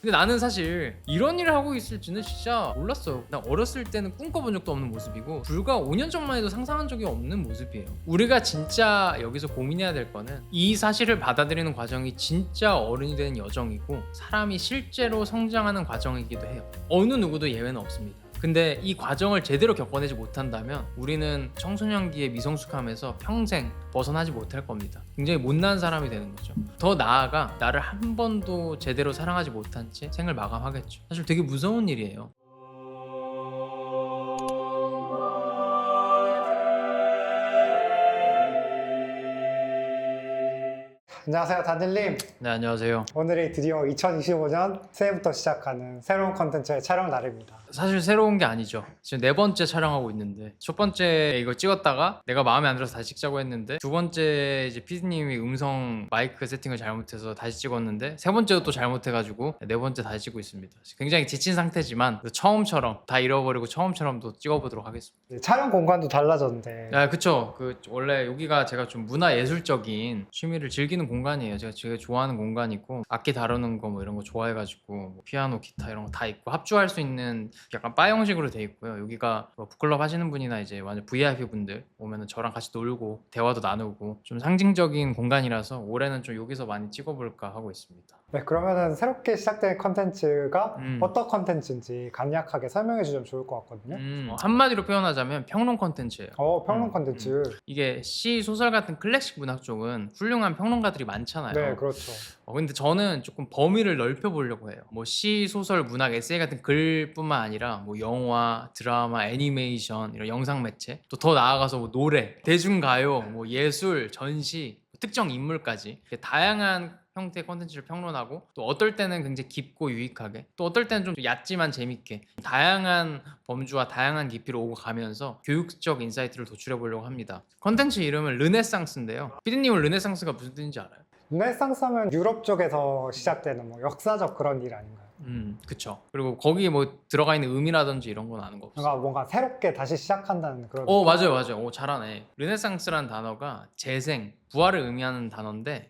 근데 나는 사실 이런 일을 하고 있을지는 진짜 몰랐어요. 나 어렸을 때는 꿈꿔본 적도 없는 모습이고 불과 5년 전만 해도 상상한 적이 없는 모습이에요. 우리가 진짜 여기서 고민해야 될 거는 이 사실을 받아들이는 과정이 진짜 어른이 되는 여정이고 사람이 실제로 성장하는 과정이기도 해요. 어느 누구도 예외는 없습니다. 근데 이 과정을 제대로 겪어내지 못한다면 우리는 청소년기의 미성숙함에서 평생 벗어나지 못할 겁니다. 굉장히 못난 사람이 되는 거죠. 더 나아가 나를 한 번도 제대로 사랑하지 못한 채 생을 마감하겠죠. 사실 되게 무서운 일이에요. 안녕하세요, 다들님. 네, 안녕하세요. 오늘이 드디어 2025년 새해부터 시작하는 새로운 컨텐츠의 촬영 날입니다. 사실 새로운 게 아니죠. 지금 네 번째 촬영하고 있는데 첫 번째 이거 찍었다가 내가 마음에 안 들어서 다시 찍자고 했는데 두 번째 이제 PD님이 음성 마이크 세팅을 잘못해서 다시 찍었는데 세 번째도 또 잘못해가지고 네 번째 다시 찍고 있습니다. 굉장히 지친 상태지만 처음처럼 다 잃어버리고 처음처럼 또 찍어보도록 하겠습니다. 촬영 공간도 달라졌는데 아, 그쵸. 원래 여기가 제가 좀 문화예술적인 취미를 즐기는 공간이에요. 제가 되게 좋아하는 공간이고 악기 다루는 거 뭐 이런 거 좋아해가지고 뭐 피아노, 기타 이런 거 다 있고 합주할 수 있는 약간 바 형식으로 돼 있고요. 여기가 뭐 북클럽 하시는 분이나 이제 완전 VIP 분들 오면은 저랑 같이 놀고 대화도 나누고 좀 상징적인 공간이라서 올해는 좀 여기서 많이 찍어볼까 하고 있습니다. 네, 그러면은 새롭게 시작된 컨텐츠가 음. 어떤 컨텐츠인지 간략하게 설명해 주시면 좋을 것 같거든요. 한마디로 표현하자면 평론 컨텐츠예요. 평론 컨텐츠. 이게 시, 소설 같은 클래식 문학 쪽은 훌륭한 평론가들이 많잖아요. 네, 그렇죠. 근데 저는 조금 범위를 넓혀보려고 해요. 뭐 시, 소설, 문학, 에세이 같은 글뿐만 아니라 뭐 영화, 드라마, 애니메이션 이런 영상 매체 또 더 나아가서 뭐 노래, 대중가요, 뭐 예술, 전시, 특정 인물까지 이렇게 다양한 형태의 콘텐츠를 평론하고 또 어떨 때는 굉장히 깊고 유익하게 또 어떨 때는 좀 얕지만 재밌게 다양한 범주와 다양한 깊이로 오고 가면서 교육적 인사이트를 도출해 보려고 합니다. 콘텐츠 이름은 르네상스인데요. 피디님은 르네상스가 무슨 뜻인지 알아요? 르네상스 하면 유럽 쪽에서 시작되는 뭐 역사적 그런 일 아닌가요? 그쵸. 그리고 거기에 뭐 들어가 있는 의미라든지 이런 건 아는 거 없어요. 그러니까 뭔가 새롭게 다시 시작한다는 그런. 맞아요. 잘하네. 르네상스란 단어가 재생, 부활을 의미하는 단어인데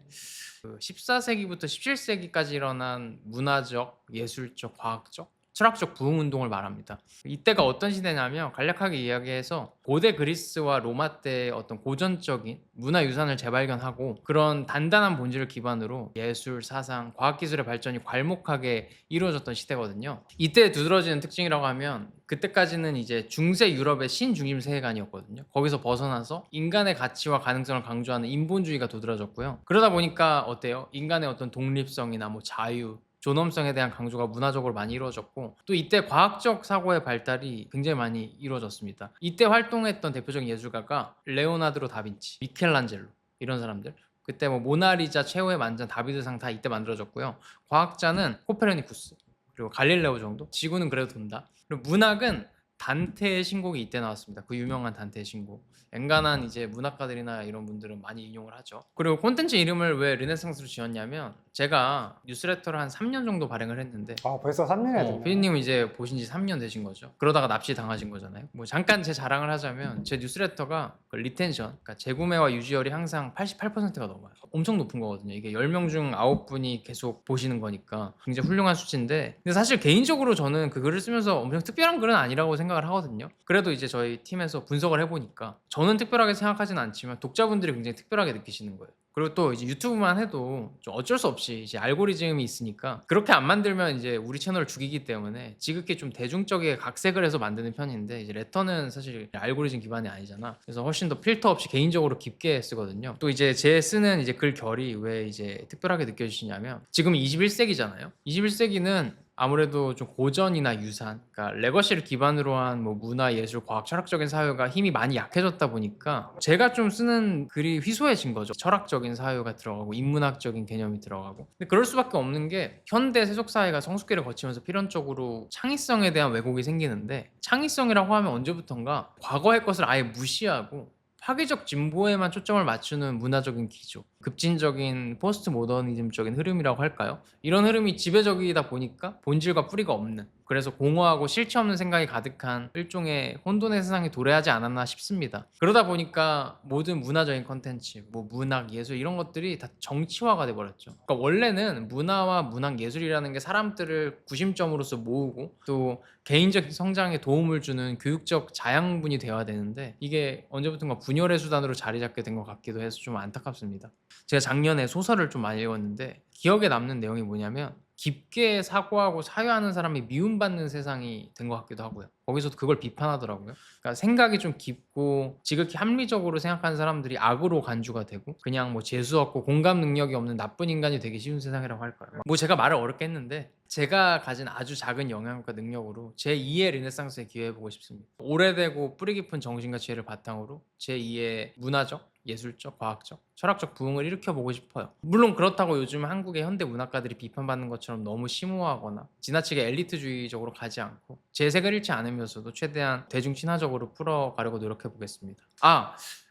14세기부터 17세기까지 일어난 문화적, 예술적, 과학적, 철학적 부흥 운동을 말합니다. 이때가 어떤 시대냐면 간략하게 이야기해서 고대 그리스와 로마 때의 어떤 고전적인 문화유산을 재발견하고 그런 단단한 본질을 기반으로 예술, 사상, 과학기술의 발전이 괄목하게 이루어졌던 시대거든요. 이때 두드러지는 특징이라고 하면 그때까지는 이제 중세 유럽의 신중심 세계관이었거든요. 거기서 벗어나서 인간의 가치와 가능성을 강조하는 인본주의가 두드러졌고요. 그러다 보니까 어때요? 인간의 어떤 독립성이나 뭐 자유, 존엄성에 대한 강조가 문화적으로 많이 이루어졌고 또 이때 과학적 사고의 발달이 굉장히 많이 이루어졌습니다. 이때 활동했던 대표적인 예술가가 레오나르도 다빈치, 미켈란젤로 이런 사람들 그때 뭐 모나리자, 최후의 만찬, 다비드상 다 이때 만들어졌고요. 과학자는 코페르니쿠스 그리고 갈릴레오 정도? 지구는 그래도 돈다. 그리고 문학은 단테의 신곡이 이때 나왔습니다. 그 유명한 단테의 신곡. 엔간한 이제 문학가들이나 이런 분들은 많이 인용을 하죠. 그리고 콘텐츠 이름을 왜 르네상스로 지었냐면 제가 뉴스레터를 한 3년 정도 발행을 했는데 벌써 3년이 됐네요. 피디님은 이제 보신 지 3년 되신 거죠. 그러다가 납치 당하신 거잖아요. 뭐 잠깐 제 자랑을 하자면 제 뉴스레터가 그 리텐션, 그러니까 재구매와 유지율이 항상 88%가 넘어요. 엄청 높은 거거든요. 이게 10명 중 9분이 계속 보시는 거니까 굉장히 훌륭한 수치인데 근데 사실 개인적으로 저는 그 글을 쓰면서 엄청 특별한 글은 아니라고 생각을 하거든요. 그래도 이제 저희 팀에서 분석을 해보니까 저는 특별하게 생각하진 않지만 독자분들이 굉장히 특별하게 느끼시는 거예요. 그리고 또 이제 유튜브만 해도 좀 어쩔 수 없이 이제 알고리즘이 있으니까 그렇게 안 만들면 이제 우리 채널을 죽이기 때문에 지극히 좀 대중적이게 각색을 해서 만드는 편인데 이제 레터는 사실 알고리즘 기반이 아니잖아. 그래서 훨씬 더 필터 없이 개인적으로 깊게 쓰거든요. 또 이제 제 쓰는 이제 글 결이 왜 이제 특별하게 느껴지시냐면 지금 21세기잖아요. 21세기는 아무래도 좀 고전이나 유산, 그러니까 레거시를 기반으로 한 뭐 문화, 예술, 과학, 철학적인 사유가 힘이 많이 약해졌다 보니까 제가 좀 쓰는 글이 희소해진 거죠. 철학적인 사유가 들어가고 인문학적인 개념이 들어가고. 근데 그럴 수밖에 없는 게 현대 세속 사회가 성숙기를 거치면서 필연적으로 창의성에 대한 왜곡이 생기는데 창의성이라고 하면 언제부턴가 과거의 것을 아예 무시하고 파괴적 진보에만 초점을 맞추는 문화적인 기조, 급진적인 포스트 모더니즘적인 흐름이라고 할까요? 이런 흐름이 지배적이다 보니까 본질과 뿌리가 없는 그래서 공허하고 실체 없는 생각이 가득한 일종의 혼돈의 세상에 도래하지 않았나 싶습니다. 그러다 보니까 모든 문화적인 컨텐츠, 뭐 문학, 예술 이런 것들이 다 정치화가 돼버렸죠. 그러니까 원래는 문화와 문학, 예술이라는 게 사람들을 구심점으로서 모으고 또 개인적 성장에 도움을 주는 교육적 자양분이 되어야 되는데 이게 언제부턴가 분열의 수단으로 자리 잡게 된 것 같기도 해서 좀 안타깝습니다. 제가 작년에 소설을 좀 많이 읽었는데 기억에 남는 내용이 뭐냐면 깊게 사고하고 사유하는 사람이 미움받는 세상이 된 것 같기도 하고요. 거기서도 그걸 비판하더라고요. 그러니까 생각이 좀 깊고 지극히 합리적으로 생각하는 사람들이 악으로 간주가 되고 그냥 뭐 재수 없고 공감 능력이 없는 나쁜 인간이 되기 쉬운 세상이라고 할까요? 뭐 제가 말을 어렵게 했는데 제가 가진 아주 작은 영향과 능력으로 제2의 르네상스에 기여해보고 싶습니다. 오래되고 뿌리 깊은 정신과 지혜를 바탕으로 제2의 문화적, 예술적, 과학적, 철학적 부흥을 일으켜보고 싶어요. 물론 그렇다고 요즘 한국의 현대 문학가들이 비판받는 것처럼 너무 심오하거나 지나치게 엘리트주의적으로 가지 않고 제 색을 잃지 않으면서도 최대한 대중 친화적으로 풀어가려고 노력해보겠습니다.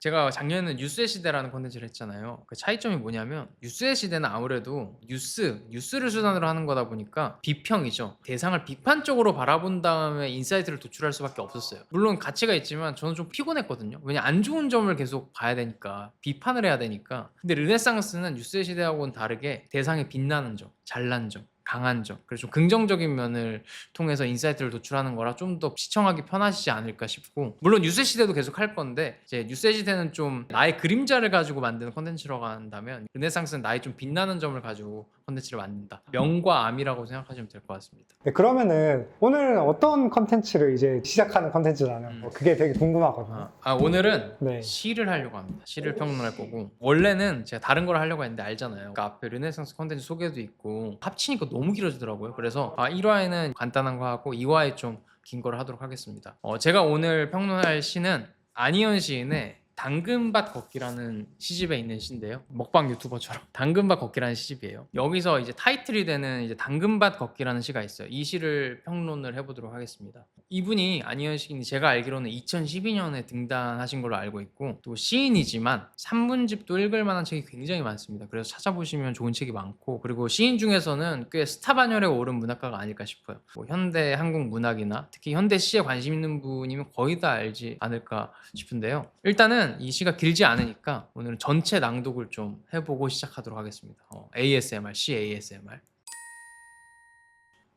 제가 작년에는 뉴스의 시대라는 콘텐츠를 했잖아요. 그 차이점이 뭐냐면 뉴스의 시대는 아무래도 뉴스를 수단으로 하는 거다 보니까 비평이죠. 대상을 비판적으로 바라본 다음에 인사이트를 도출할 수밖에 없었어요. 물론 가치가 있지만 저는 좀 피곤했거든요. 왜냐 안 좋은 점을 계속 봐야 되니까 비판을 해야 되니까. 근데 르네상스는 뉴스의 시대하고는 다르게 대상에 빛나는 점, 잘난 점, 강한 점, 그래서 좀 긍정적인 면을 통해서 인사이트를 도출하는 거라 좀 더 시청하기 편하시지 않을까 싶고, 물론 뉴스 시대도 계속 할 건데 이제 뉴스 시대는 좀 나의 그림자를 가지고 만드는 컨텐츠라고 한다면 르네상스는 나의 좀 빛나는 점을 가지고 컨텐츠를 만든다. 명과 암이라고 생각하시면 될 것 같습니다. 네, 그러면은 오늘 어떤 컨텐츠를 이제 시작하는 컨텐츠잖아요. 그게 되게 궁금하거든요. 오늘은 네. 시를 하려고 합니다. 시를 평론할 거고, 원래는 제가 다른 걸 하려고 했는데 알잖아요. 그러니까 앞에 르네상스 컨텐츠 소개도 있고 합치니까 너무 길어지더라고요. 그래서 1화에는 간단한 거 하고 2화에 좀 긴 거를 하도록 하겠습니다. 제가 오늘 평론할 시는 안희연 시인의 당근밭 걷기라는 시집에 있는 시인데요. 먹방 유튜버처럼 당근밭 걷기라는 시집이에요. 여기서 이제 타이틀이 되는 이제 당근밭 걷기라는 시가 있어요. 이 시를 평론을 해보도록 하겠습니다. 이분이 안희연 시인이 제가 알기로는 2012년에 등단하신 걸로 알고 있고 또 시인이지만 산문집도 읽을 만한 책이 굉장히 많습니다. 그래서 찾아보시면 좋은 책이 많고, 그리고 시인 중에서는 꽤 스타 반열에 오른 문학가가 아닐까 싶어요. 뭐 현대 한국 문학이나 특히 현대 시에 관심 있는 분이면 거의 다 알지 않을까 싶은데요. 일단은 이 시가 길지 않으니까 오늘은 전체 낭독을 좀 해보고 시작하도록 하겠습니다. ASMR, 시 ASMR.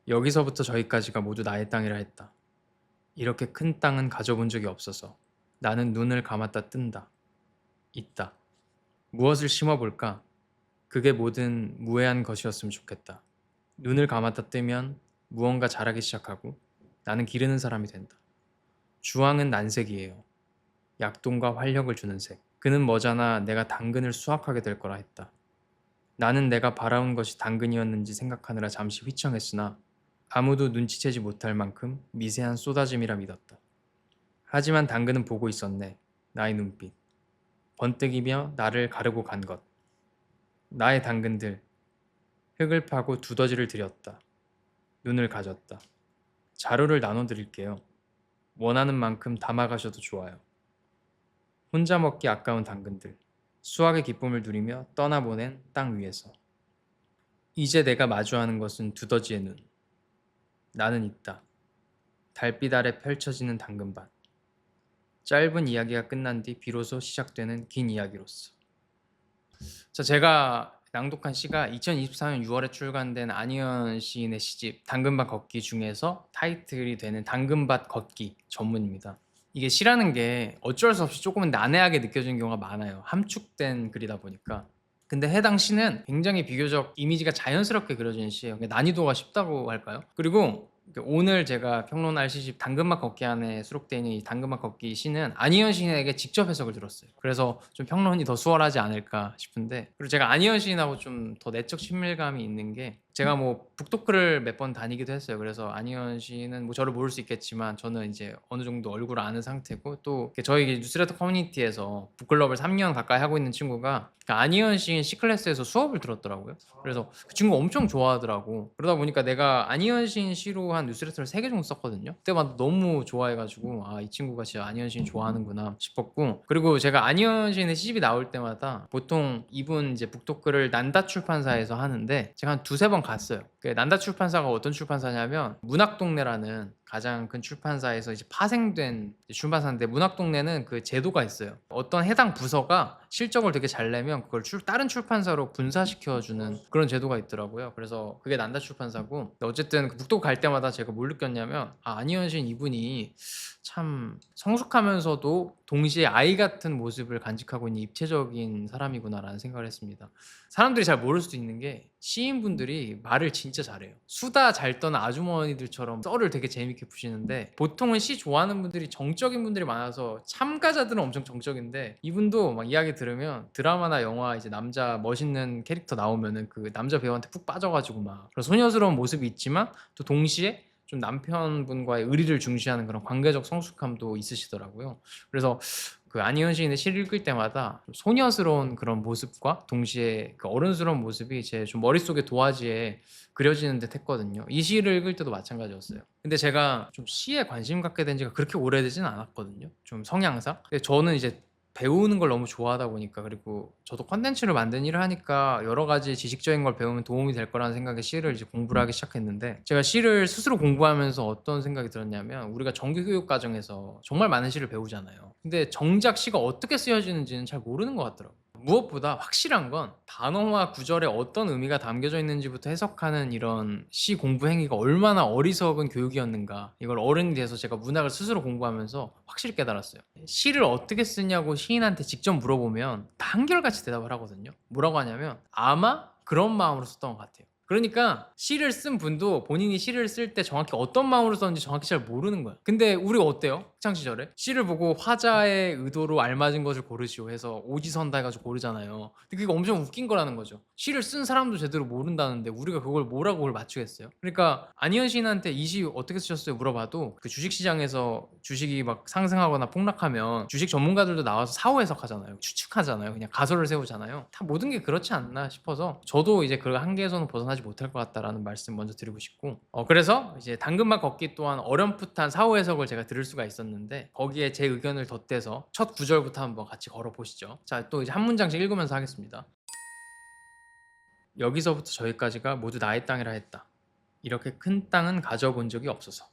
여기서부터 저기까지가 모두 나의 땅이라 했다. 이렇게 큰 땅은 가져본 적이 없어서 나는 눈을 감았다 뜬다. 있다. 무엇을 심어볼까? 그게 뭐든 무해한 것이었으면 좋겠다. 눈을 감았다 뜨면 무언가 자라기 시작하고 나는 기르는 사람이 된다. 주황은 난색이에요. 약동과 활력을 주는 색. 그는 머지않아 내가 당근을 수확하게 될 거라 했다. 나는 내가 바라온 것이 당근이었는지 생각하느라 잠시 휘청했으나 아무도 눈치채지 못할 만큼 미세한 쏟아짐이라 믿었다. 하지만 당근은 보고 있었네. 나의 눈빛. 번뜩이며 나를 가르고 간 것. 나의 당근들. 흙을 파고 두더지를 들였다. 눈을 가졌다. 자료를 나눠드릴게요. 원하는 만큼 담아가셔도 좋아요. 혼자 먹기 아까운 당근들, 수확의 기쁨을 누리며 떠나보낸 땅 위에서. 이제 내가 마주하는 것은 두더지의 눈. 나는 있다. 달빛 아래 펼쳐지는 당근밭. 짧은 이야기가 끝난 뒤 비로소 시작되는 긴 이야기로서. 제가 낭독한 시가 2024년 6월에 출간된 안희연 시인의 시집 당근밭 걷기 중에서 타이틀이 되는 당근밭 걷기 전문입니다. 이게 시라는 게 어쩔 수 없이 조금은 난해하게 느껴지는 경우가 많아요. 함축된 글이다 보니까. 근데 해당 시는 굉장히 비교적 이미지가 자연스럽게 그려지는 시예요. 난이도가 쉽다고 할까요? 그리고 오늘 제가 평론할 시집 당근밭 걷기 안에 수록되어 있는 이 당근밭 걷기 시는 안희연 시인에게 직접 해석을 들었어요. 그래서 좀 평론이 더 수월하지 않을까 싶은데, 그리고 제가 안희연 시인하고 좀 더 내적 친밀감이 있는 게 제가 뭐 북토크를 몇 번 다니기도 했어요. 그래서 안희연 씨는 뭐 저를 모를 수 있겠지만 저는 이제 어느 정도 얼굴을 아는 상태고, 또 저희 뉴스레터 커뮤니티에서 북클럽을 3년 가까이 하고 있는 친구가 안희연 시인 C클래스에서 수업을 들었더라고요. 그래서 그 친구 엄청 좋아하더라고. 그러다 보니까 내가 안희연 시인 시로 한 뉴스레터를 3개 정도 썼거든요. 그때마다 너무 좋아해가지고 이 친구가 진짜 안희연 시인 좋아하는구나 싶었고, 그리고 제가 안희연 시인의 시집이 나올 때마다 보통 이분 이제 북토크를 난다 출판사에서 하는데 제가 한 두세 번 갔어요. 그 난다 출판사가 어떤 출판사냐면 문학동네라는 가장 큰 출판사에서 이제 파생된 출판사인데, 문학동네는 그 제도가 있어요. 어떤 해당 부서가 실적을 되게 잘 내면 그걸 다른 출판사로 분사시켜주는 그런 제도가 있더라고요. 그래서 그게 난다 출판사고, 어쨌든 그 북독 갈 때마다 제가 뭘 느꼈냐면, 안희연 이분이 참 성숙하면서도 동시에 아이 같은 모습을 간직하고 있는 입체적인 사람이구나라는 생각을 했습니다. 사람들이 잘 모를 수도 있는 게, 시인분들이 말을 진짜 잘해요. 수다 잘 떠는 아주머니들처럼 썰을 되게 재밌게 푸시는데, 보통은 시 좋아하는 분들이 정적인 분들이 많아서 참가자들은 엄청 정적인데, 이분도 막 이야기 들으면 드라마나 영화 이제 남자 멋있는 캐릭터 나오면은 그 남자 배우한테 푹 빠져가지고 막 그런 소녀스러운 모습이 있지만, 또 동시에 좀 남편분과의 의리를 중시하는 그런 관계적 성숙함도 있으시더라고요. 그래서 그 안희연 시인의 시를 읽을 때마다 좀 소녀스러운 그런 모습과 동시에 그 어른스러운 모습이 제 좀 머릿속에 도화지에 그려지는 듯 했거든요. 이 시를 읽을 때도 마찬가지였어요. 근데 제가 좀 시에 관심 갖게 된 지가 그렇게 오래되진 않았거든요. 좀 성향상. 근데 저는 이제 배우는 걸 너무 좋아하다 보니까, 그리고 저도 컨텐츠를 만드는 일을 하니까 여러 가지 지식적인 걸 배우면 도움이 될 거라는 생각에 시를 이제 공부를 하기 시작했는데, 제가 시를 스스로 공부하면서 어떤 생각이 들었냐면, 우리가 정규교육 과정에서 정말 많은 시를 배우잖아요. 근데 정작 시가 어떻게 쓰여지는지는 잘 모르는 것 같더라고요. 무엇보다 확실한 건 단어와 구절에 어떤 의미가 담겨져 있는지부터 해석하는 이런 시 공부 행위가 얼마나 어리석은 교육이었는가, 이걸 어른이 돼서 제가 문학을 스스로 공부하면서 확실히 깨달았어요. 시를 어떻게 쓰냐고 시인한테 직접 물어보면 다 한결같이 대답을 하거든요. 뭐라고 하냐면, 아마 그런 마음으로 썼던 것 같아요. 그러니까 시를 쓴 분도 본인이 시를 쓸 때 정확히 어떤 마음으로 썼는지 정확히 잘 모르는 거야. 근데 우리가 어때요? 학창 시절에 시를 보고 화자의 의도로 알맞은 것을 고르시오 해서 오지선다 해가지고 고르잖아요. 근데 그게 엄청 웃긴 거라는 거죠. 시를 쓴 사람도 제대로 모른다는데 우리가 그걸 뭐라고 그걸 맞추겠어요? 그러니까 안희연 시인한테 이 시 어떻게 쓰셨어요 물어봐도, 그 주식시장에서 주식이 막 상승하거나 폭락하면 주식 전문가들도 나와서 사후 해석하잖아요. 추측하잖아요. 그냥 가설을 세우잖아요. 다 모든 게 그렇지 않나 싶어서, 저도 이제 그 한계에서는 벗어나지 못할 것 같다라는 말씀 먼저 드리고 싶고, 그래서 이제 당근맛 걷기 또한 어렴풋한 사후 해석을 제가 들을 수가 있었는데, 거기에 제 의견을 덧대서 첫 구절부터 한번 같이 걸어보시죠. 자, 또 이제 한 문장씩 읽으면서 하겠습니다. 여기서부터 저기까지가 모두 나의 땅이라 했다. 이렇게 큰 땅은 가져본 적이 없어서.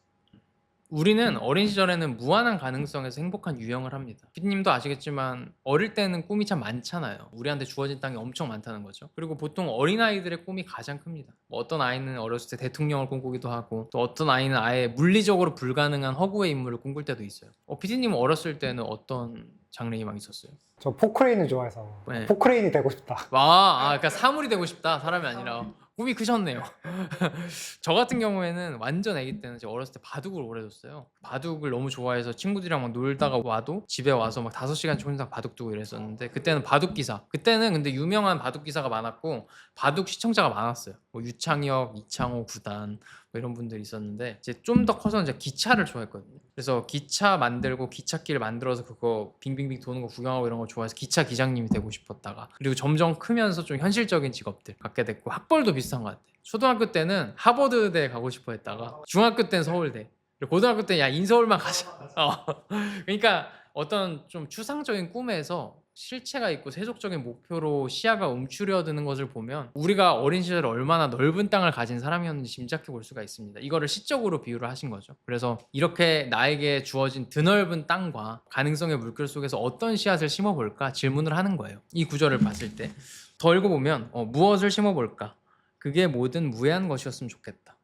우리는 어린 시절에는 무한한 가능성에서 행복한 유형을 합니다. 피디님도 아시겠지만 어릴 때는 꿈이 참 많잖아요. 우리한테 주어진 땅이 엄청 많다는 거죠. 그리고 보통 어린아이들의 꿈이 가장 큽니다. 뭐 어떤 아이는 어렸을 때 대통령을 꿈꾸기도 하고, 또 어떤 아이는 아예 물리적으로 불가능한 허구의 인물을 꿈꿀 때도 있어요. 피디님은 어렸을 때는 어떤 장래 희망이 있었어요? 저 포크레인을 좋아해서 네. 포크레인이 되고 싶다. 그러니까 사물이 되고 싶다, 사람이 아니라. 꿈이 크셨네요. 저 같은 경우에는 완전 아기 때는 제가 어렸을 때 바둑을 오래 뒀어요. 바둑을 너무 좋아해서 친구들이랑 막 놀다가 와도 집에 와서 막 5시간씩 혼자 바둑 두고 이랬었는데, 그때는 바둑 기사, 그때는 근데 유명한 바둑 기사가 많았고 바둑 시청자가 많았어요. 뭐 유창혁, 이창호, 구단 뭐 이런 분들이 있었는데, 이제 좀 더 커서 이제 기차를 좋아했거든요. 그래서 기차 만들고 기찻길 만들어서 그거 빙빙빙 도는 거 구경하고 이런 거 좋아해서 기차 기장님이 되고 싶었다가, 그리고 점점 크면서 좀 현실적인 직업들 갖게 됐고, 학벌도 비슷한 것 같아요. 초등학교 때는 하버드대 가고 싶어 했다가, 중학교 때는 서울대, 그리고 고등학교 때는 야 인서울만 가자. 그러니까 어떤 좀 추상적인 꿈에서 실체가 있고 세속적인 목표로 시야가 움츠려드는 것을 보면, 우리가 어린 시절에 얼마나 넓은 땅을 가진 사람이었는지 짐작해 볼 수가 있습니다. 이거를 시적으로 비유를 하신 거죠. 그래서 이렇게 나에게 주어진 드넓은 땅과 가능성의 물결 속에서 어떤 씨앗을 심어볼까 질문을 하는 거예요. 이 구절을 봤을 때 더 읽어보면, 무엇을 심어볼까? 그게 모든 무해한 것이었으면 좋겠다.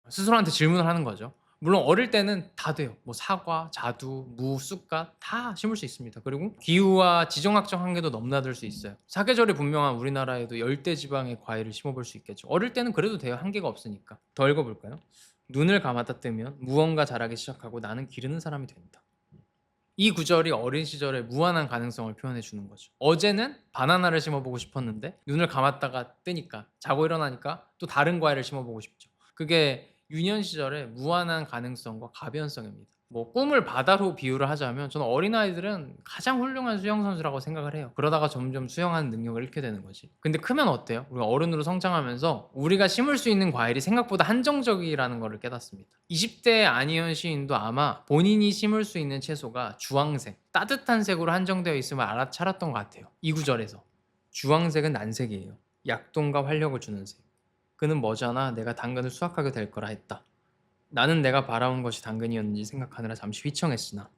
스스로한테 질문을 하는 거죠. 물론 어릴 때는 다 돼요. 뭐 사과, 자두, 무, 쑥갓 다 심을 수 있습니다. 그리고 기후와 지정학적 한계도 넘나들 수 있어요. 사계절이 분명한 우리나라에도 열대 지방의 과일을 심어볼 수 있겠죠. 어릴 때는 그래도 돼요. 한계가 없으니까. 더 읽어볼까요? 눈을 감았다 뜨면 무언가 자라기 시작하고 나는 기르는 사람이 된다. 이 구절이 어린 시절의 무한한 가능성을 표현해 주는 거죠. 어제는 바나나를 심어보고 싶었는데 눈을 감았다가 뜨니까, 자고 일어나니까 또 다른 과일을 심어보고 싶죠. 그게 유년 시절의 무한한 가능성과 가변성입니다. 뭐 꿈을 바다로 비유를 하자면, 저는 어린아이들은 가장 훌륭한 수영선수라고 생각을 해요. 그러다가 점점 수영하는 능력을 잃게 되는 거지. 근데 크면 어때요? 우리가 어른으로 성장하면서 우리가 심을 수 있는 과일이 생각보다 한정적이라는 것을 깨닫습니다. 20대 안희연 시인도 아마 본인이 심을 수 있는 채소가 주황색, 따뜻한 색으로 한정되어 있음을 알아차렸던 것 같아요. 이 구절에서 주황색은 난색이에요. 약동과 활력을 주는 색. 그는 머지않아 내가 당근을 수확하게 될 거라 했다. 나는 내가 바라온 것이 당근이었는지 생각하느라 잠시 휘청했으나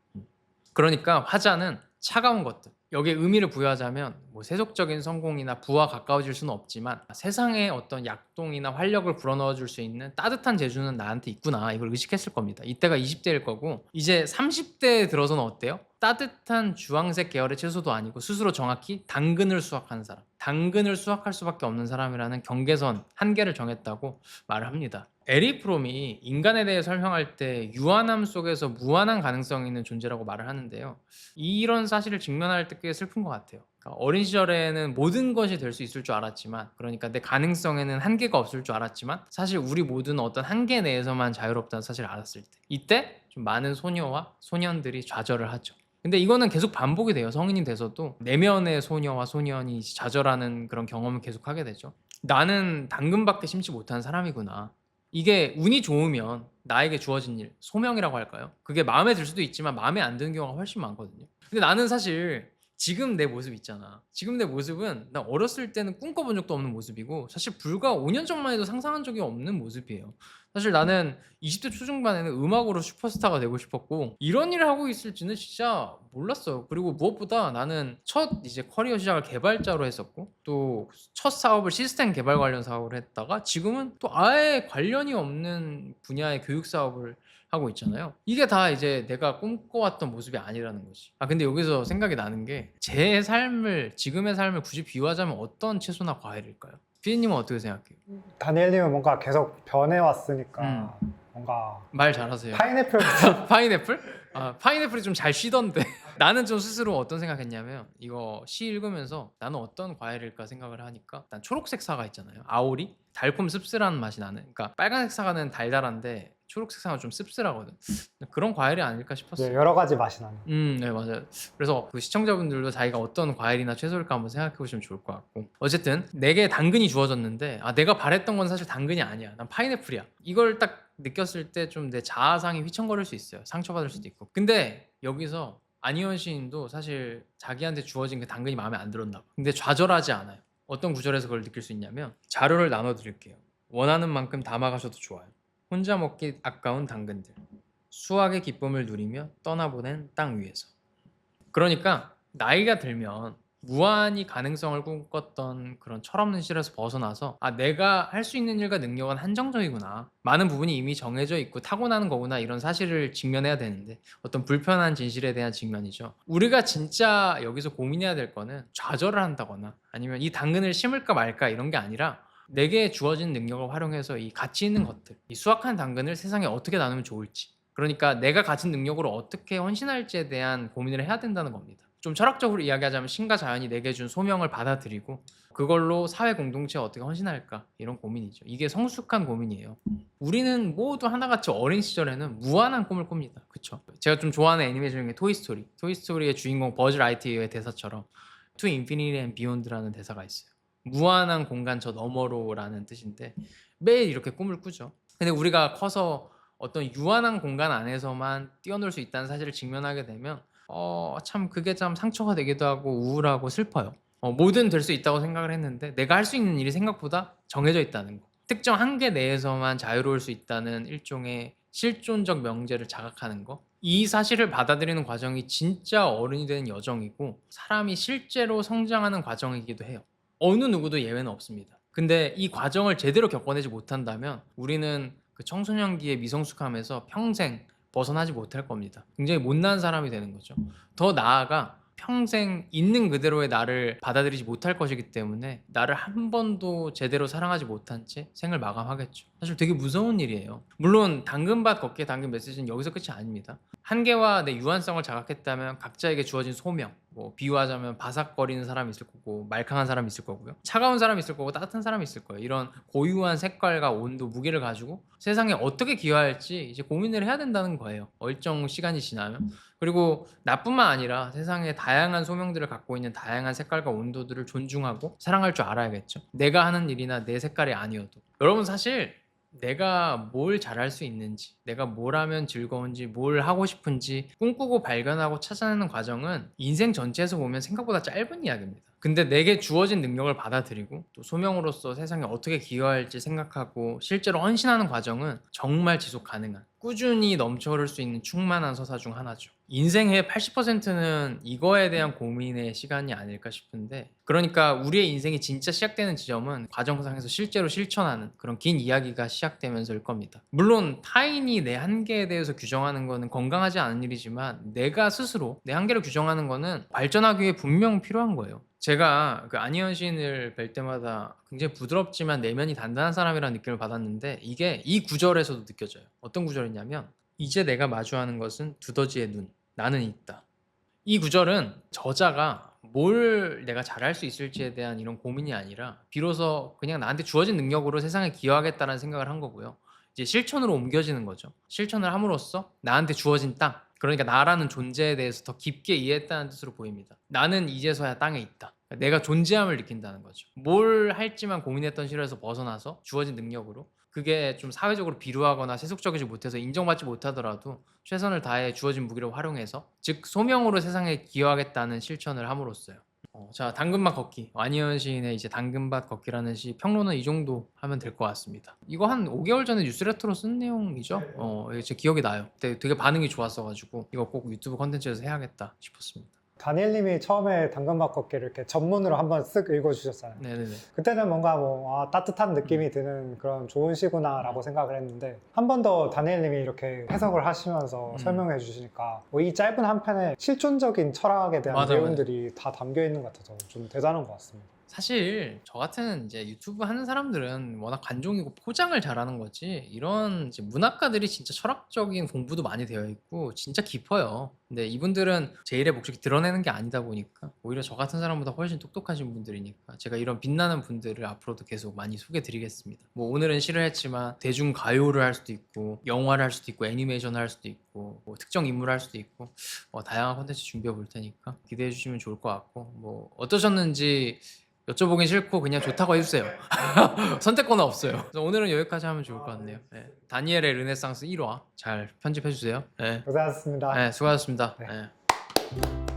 그러니까 화자는 차가운 것들 여기에 의미를 부여하자면 뭐 세속적인 성공이나 부와 가까워질 수는 없지만 세상에 어떤 약동이나 활력을 불어넣어 줄 수 있는 따뜻한 재주는 나한테 있구나 이걸 의식했을 겁니다. 이때가 20대일 거고 이제 30대에 들어서는 어때요? 따뜻한 주황색 계열의 채소도 아니고 스스로 정확히 당근을 수확하는 사람 당근을 수확할 수밖에 없는 사람이라는 경계선 한계를 정했다고 말을 합니다. 에리 프롬이 인간에 대해 설명할 때 유한함 속에서 무한한 가능성이 있는 존재라고 말을 하는데요. 이런 사실을 직면할 때 꽤 슬픈 것 같아요. 그러니까 어린 시절에는 모든 것이 될 수 있을 줄 알았지만 그러니까 내 가능성에는 한계가 없을 줄 알았지만 사실 우리 모두는 어떤 한계 내에서만 자유롭다는 사실을 알았을 때 이때 좀 많은 소녀와 소년들이 좌절을 하죠. 근데 이거는 계속 반복이 돼요. 성인이 돼서도 내면의 소녀와 소년이 좌절하는 그런 경험을 계속 하게 되죠. 나는 당근밖에 심지 못한 사람이구나. 이게 운이 좋으면 나에게 주어진 일, 소명이라고 할까요? 그게 마음에 들 수도 있지만 마음에 안 드는 경우가 훨씬 많거든요. 근데 나는 사실 지금 내 모습 있잖아. 지금 내 모습은 나 어렸을 때는 꿈꿔본 적도 없는 모습이고 사실 불과 5년 전만 해도 상상한 적이 없는 모습이에요. 사실 나는 20대 초중반에는 음악으로 슈퍼스타가 되고 싶었고 이런 일을 하고 있을지는 진짜 몰랐어요. 그리고 무엇보다 나는 첫 이제 커리어 시작을 개발자로 했었고 또 첫 사업을 시스템 개발 관련 사업을 했다가 지금은 또 아예 관련이 없는 분야의 교육 사업을 하고 있잖아요. 이게 다 이제 내가 꿈꿔왔던 모습이 아니라는 거지. 아 근데 여기서 생각이 나는 게 제 삶을 지금의 삶을 굳이 비유하자면 어떤 채소나 과일일까요? 피디님은 어떻게 생각해요? 다니엘님은 뭔가 계속 변해왔으니까 뭔가 말 잘하세요. 파인애플 파인애플? 아 파인애플이 좀 잘 쉬던데. 나는 좀 스스로 어떤 생각했냐면 이거 시 읽으면서 나는 어떤 과일일까 생각을 하니까 난 초록색 사과 있잖아요. 아오리 달콤 씁쓸한 맛이 나는. 그러니까 빨간색 사과는 달달한데 초록색 사과는 좀 씁쓸하거든. 그런 과일이 아닐까 싶었어요. 여러 가지 맛이 나는. 네 맞아요. 그래서 그 시청자분들도 자기가 어떤 과일이나 채소일까 한번 생각해 보시면 좋을 것 같고 어쨌든 내게 당근이 주어졌는데 아 내가 바랬던 건 사실 당근이 아니야. 난 파인애플이야. 이걸 딱 느꼈을 때 좀 내 자아상이 휘청거릴 수 있어요. 상처받을 수도 있고. 근데 여기서 안희원 시인도 사실 자기한테 주어진 그 당근이 마음에 안 들었나 봐. 근데 좌절하지 않아요. 어떤 구절에서 그걸 느낄 수 있냐면 자료를 나눠드릴게요. 원하는 만큼 담아가셔도 좋아요. 혼자 먹기 아까운 당근들. 수확의 기쁨을 누리며 떠나보낸 땅 위에서. 그러니까 나이가 들면 무한히 가능성을 꿈꿨던 그런 철없는 실에서 벗어나서 아 내가 할 수 있는 일과 능력은 한정적이구나. 많은 부분이 이미 정해져 있고 타고나는 거구나 이런 사실을 직면해야 되는데 어떤 불편한 진실에 대한 직면이죠. 우리가 진짜 여기서 고민해야 될 거는 좌절을 한다거나 아니면 이 당근을 심을까 말까 이런 게 아니라 내게 주어진 능력을 활용해서 이 가치 있는 것들 이 수확한 당근을 세상에 어떻게 나누면 좋을지 그러니까 내가 가진 능력으로 어떻게 헌신할지에 대한 고민을 해야 된다는 겁니다. 좀 철학적으로 이야기하자면 신과 자연이 내게 준 소명을 받아들이고 그걸로 사회 공동체에 어떻게 헌신할까 이런 고민이죠. 이게 성숙한 고민이에요. 우리는 모두 하나같이 어린 시절에는 무한한 꿈을 꿉니다. 그렇죠? 제가 좀 좋아하는 애니메이션 중에 토이스토리. 토이스토리의 주인공 버즈 라이트의 대사처럼 To Infinity and Beyond라는 대사가 있어요. 무한한 공간 저 너머로라는 뜻인데 매일 이렇게 꿈을 꾸죠. 근데 우리가 커서 어떤 유한한 공간 안에서만 뛰어놀 수 있다는 사실을 직면하게 되면 참 그게 참 상처가 되기도 하고 우울하고 슬퍼요. 뭐든 될 수 있다고 생각을 했는데 내가 할 수 있는 일이 생각보다 정해져 있다는 거. 특정 한계 내에서만 자유로울 수 있다는 일종의 실존적 명제를 자각하는 거. 이 사실을 받아들이는 과정이 진짜 어른이 되는 여정이고 사람이 실제로 성장하는 과정이기도 해요. 어느 누구도 예외는 없습니다. 근데 이 과정을 제대로 겪어내지 못한다면 우리는 그 청소년기의 미성숙함에서 평생 벗어나지 못할 겁니다. 굉장히 못난 사람이 되는 거죠. 더 나아가 평생 있는 그대로의 나를 받아들이지 못할 것이기 때문에 나를 한 번도 제대로 사랑하지 못한 채 생을 마감하겠죠. 사실 되게 무서운 일이에요. 물론 당근밭 걷기에 담긴 메시지는 여기서 끝이 아닙니다. 한계와 내 유한성을 자각했다면 각자에게 주어진 소명, 뭐 비유하자면 바삭거리는 사람이 있을 거고 말캉한 사람이 있을 거고요. 차가운 사람이 있을 거고 따뜻한 사람이 있을 거예요. 이런 고유한 색깔과 온도, 무게를 가지고 세상에 어떻게 기여할지 이제 고민을 해야 된다는 거예요. 일정 시간이 지나면. 그리고 나뿐만 아니라 세상에 다양한 소명들을 갖고 있는 다양한 색깔과 온도들을 존중하고 사랑할 줄 알아야겠죠. 내가 하는 일이나 내 색깔이 아니어도. 여러분 사실 내가 뭘 잘할 수 있는지, 내가 뭘 하면 즐거운지, 뭘 하고 싶은지 꿈꾸고 발견하고 찾아내는 과정은 인생 전체에서 보면 생각보다 짧은 이야기입니다. 근데 내게 주어진 능력을 받아들이고 또 소명으로서 세상에 어떻게 기여할지 생각하고 실제로 헌신하는 과정은 정말 지속 가능한, 꾸준히 넘쳐흐를 수 있는 충만한 서사 중 하나죠. 인생의 80%는 이거에 대한 고민의 시간이 아닐까 싶은데, 그러니까 우리의 인생이 진짜 시작되는 지점은 과정상에서 실제로 실천하는 그런 긴 이야기가 시작되면서일 겁니다. 물론 타인이 내 한계에 대해서 규정하는 거는 건강하지 않은 일이지만, 내가 스스로 내 한계를 규정하는 거는 발전하기 위해 분명 필요한 거예요. 제가 그 안희연 시인을 뵐 때마다 굉장히 부드럽지만 내면이 단단한 사람이라는 느낌을 받았는데, 이게 이 구절에서도 느껴져요. 어떤 구절이냐면, 이제 내가 마주하는 것은 두더지의 눈, 나는 있다. 이 구절은 저자가 뭘 내가 잘할 수 있을지에 대한 이런 고민이 아니라 비로소 그냥 나한테 주어진 능력으로 세상에 기여하겠다는 생각을 한 거고요. 이제 실천으로 옮겨지는 거죠. 실천을 함으로써 나한테 주어진 땅, 그러니까 나라는 존재에 대해서 더 깊게 이해했다는 뜻으로 보입니다. 나는 이제서야 땅에 있다. 내가 존재함을 느낀다는 거죠. 뭘 할지만 고민했던 시절에서 벗어나서 주어진 능력으로, 그게 좀 사회적으로 비루하거나 세속적이지 못해서 인정받지 못하더라도 최선을 다해 주어진 무기를 활용해서, 즉 소명으로 세상에 기여하겠다는 실천을 함으로써요. 자, 당근밭 걷기. 안희연 시인의 이제 당근밭 걷기라는 시 평론은 이 정도 하면 될 것 같습니다. 이거 한 5개월 전에 뉴스레터로 쓴 내용이죠. 이게 제 기억이 나요. 그때 되게 반응이 좋았어가지고 이거 꼭 유튜브 컨텐츠에서 해야겠다 싶었습니다. 다니엘님이 처음에 당근밭 걷기를 이렇게 전문으로 한번 쓱 읽어주셨잖아요. 네네네. 그때는 뭔가 뭐 따뜻한 느낌이 드는 그런 좋은 시구나라고 생각을 했는데, 한 번 더 다니엘님이 이렇게 해석을 하시면서 설명해 주시니까 뭐이 짧은 한 편에 실존적인 철학에 대한 맞아요. 내용들이 다 담겨 있는 것 같아서 좀 대단한 것 같습니다. 사실 저 같은 이제 유튜브 하는 사람들은 워낙 관종이고 포장을 잘하는 거지, 이런 이제 문학가들이 진짜 철학적인 공부도 많이 되어 있고 진짜 깊어요. 근데 이분들은 제 일의 목적이 드러내는 게 아니다 보니까 오히려 저 같은 사람보다 훨씬 똑똑하신 분들이니까 제가 이런 빛나는 분들을 앞으로도 계속 많이 소개해 드리겠습니다. 뭐 오늘은 시를 했지만 대중 가요를 할 수도 있고, 영화를 할 수도 있고, 애니메이션을 할 수도 있고, 뭐 특정 인물을 할 수도 있고, 다양한 콘텐츠 준비해 볼 테니까 기대해 주시면 좋을 것 같고, 뭐 어떠셨는지 여쭤보긴 싫고 그냥 좋다고 해주세요. 선택권은 없어요. 그래서 오늘은 여기까지 하면 좋을 것 같네요. 네. 다니엘의 르네상스 1화 잘 편집해주세요. 네. 고생하셨습니다. 네, 수고하셨습니다. 네. 네.